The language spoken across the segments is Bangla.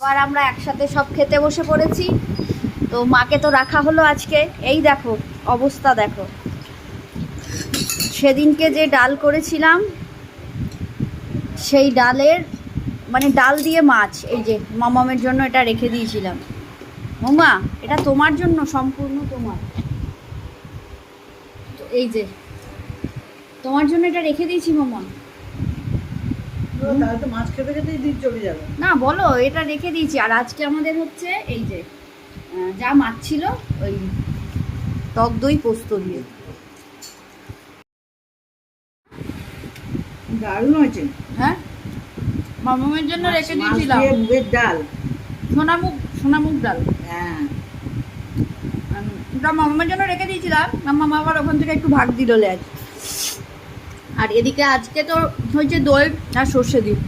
আবার আমরা একসাথে সব খেতে বসে পড়েছি। তো মাকে তো রাখা হলো আজকে। এই দেখো অবস্থা দেখো, সেদিনকে যে ডাল করেছিলাম সেই ডালের মানে ডাল দিয়ে মাছ, এই যে মামামের জন্য এটা রেখে দিয়েছিলাম। মামা এটা তোমার জন্য, সম্পূর্ণ তোমার। তো এই যে তোমার জন্য এটা রেখে দিয়েছি মামা। তাহলে তো মাছ খেতে খেতেই দিন চলে যাবে। না বলো, এটা রেখে দিয়েছি। আর আজকে আমাদের হচ্ছে এই যে যা মাছ ছিল ওই টক দই পোস্ত দিয়ে। দারুণ হয়েছে। হ্যাঁ, মামামের জন্য রেখে মাছ দিয়েছিলাম। দিয়ে মুগের ডাল। সোনামুগ ডাল। হ্যাঁ, ওটা মামামের জন্য রেখে দিয়েছিলাম। মামা আবার ওখান থেকে একটু ভাগ দিল লেজ। আর এদিকে আজকে তো হয়েছে দই আর সর্ষে দিয়ে।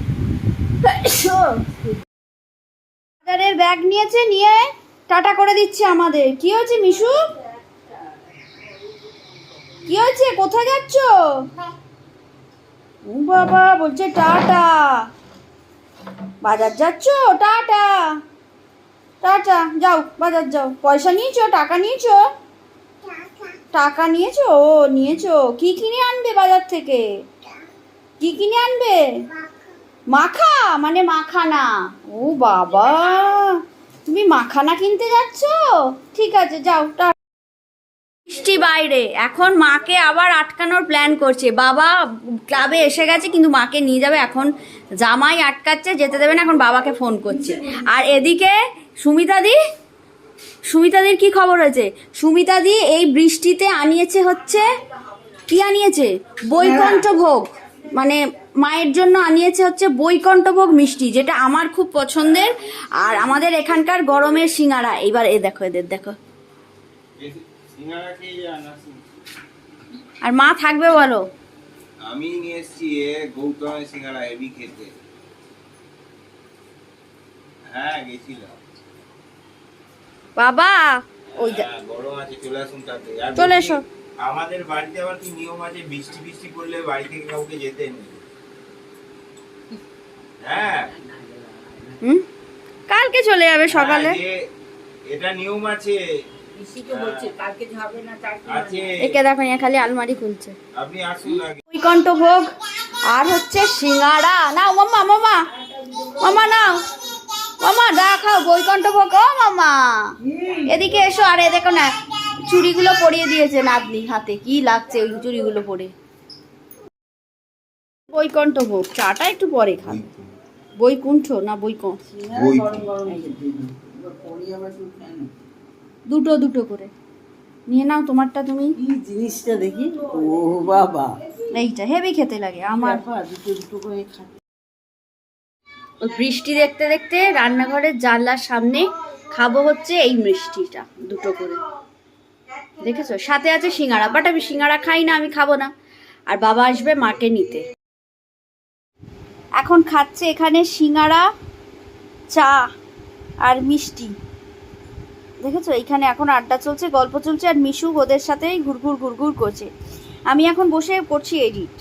বাজারের ব্যাগ নিয়েছে, নিয়ে টাটা করে দিচ্ছে আমাদের। কি হয়েছে মিশু? কি হয়েছে? কোথায় যাচ্ছ? ও বাবা বলছে টাটা। বাজার যাচ্ছ? টাটা টাটা, যাও বাজার যাও। পয়সা নিয়েছো? টাকা নিয়েছো? টাকা নিয়েছো? ও নিয়েছো। কি কিনে আনবে বাজার থেকে? কি কিনে আনবে? মাখা মানে মাখানা। ও বাবা, তুমি মাখানা কিনতে যাচ্ছ? ঠিক আছে যাও। বৃষ্টি বাইরে, এখন মাকে আবার আটকানোর প্ল্যান করছে। বাবা ক্লাবে এসে গেছে কিন্তু মাকে নিয়ে যাবে, এখন জামাই আটকাচ্ছে, যেতে দেবে না। এখন বাবাকে ফোন করছে। আর এদিকে সুমিতাদির কি খবর হয়েছে? সুমিতাদি এই বৃষ্টিতে আনিয়েছে হচ্ছে কি আনিয়েছে? বৈকণ্ঠভোগ, মানে মায়ের জন্য আনিয়েছে হচ্ছে বৈকণ্ঠভোগ মিষ্টি, যেটা আমার খুব পছন্দের। আর আমাদের এখানকার গরমের সিঙ্গারা। এইবার দেখো, এদের দেখো। আর মা থাকবে বলো? আমি নিয়ে এসেছি গৌতমের সিঙ্গারা, হেভি খেতে। হ্যাঁ গেছিলাম বাবা। ওই গরম আছে, চলে আসুন তাতে। চলে এসো। আমাদের বাড়িতে আবার কি নিয়ম আছে, বৃষ্টি বৃষ্টি করলে বাড়ি থেকে কাউকে যেতে নেই। হ্যাঁ, কালকে চলে যাবে সকালে। এটা নিয়ম আছে। একে দেখো, খালি আলমারি খুলছে। আপনি আসুন আগে। বৈকণ্ঠভোগ আর হচ্ছে সিঙ্গারা। নাও মাম্মা, মামা মামা নাও, মামা দেখাও বৈকণ্ঠভোগ। ও মামা এদিকে এসো। আর এ দেখো না, চুড়িগুলো পরিয়ে দিয়েছে নাতনি হাতে। কি লাগছে ওই চুড়িগুলো পরে। বৈকণ্ঠভোগ চাটা একটু পরে খান। বৈকুণ্ঠ না বৈকুণ্ঠ? দুটো দুটো করে নিয়ে নাও। তোমারটা তুমি। কি জিনিসটা দেখি। ও বাবা, এইটা হেভি খেতে লাগে আমার। দুটো দুটো করে খাচ্ছি। ওই বৃষ্টি দেখতে দেখতে রান্নাঘরের জানলার সামনে খাবো হচ্ছে এই মিষ্টিটা, দুটো করে। দেখেছো, সাথে আছে সিঙ্গারা। বাট আমি সিঙ্গারা খাই না, আমি খাবো না। আর বাবা আসবে মাকে নিতে। এখন খাচ্ছে এখানে সিঙ্গারা, চা আর মিষ্টি। দেখেছো, এইখানে এখন আড্ডা চলছে, গল্প চলছে। আর মিশু ওদের সাথেই ঘুরঘুর করছে। আমি এখন বসে করছি এডিট।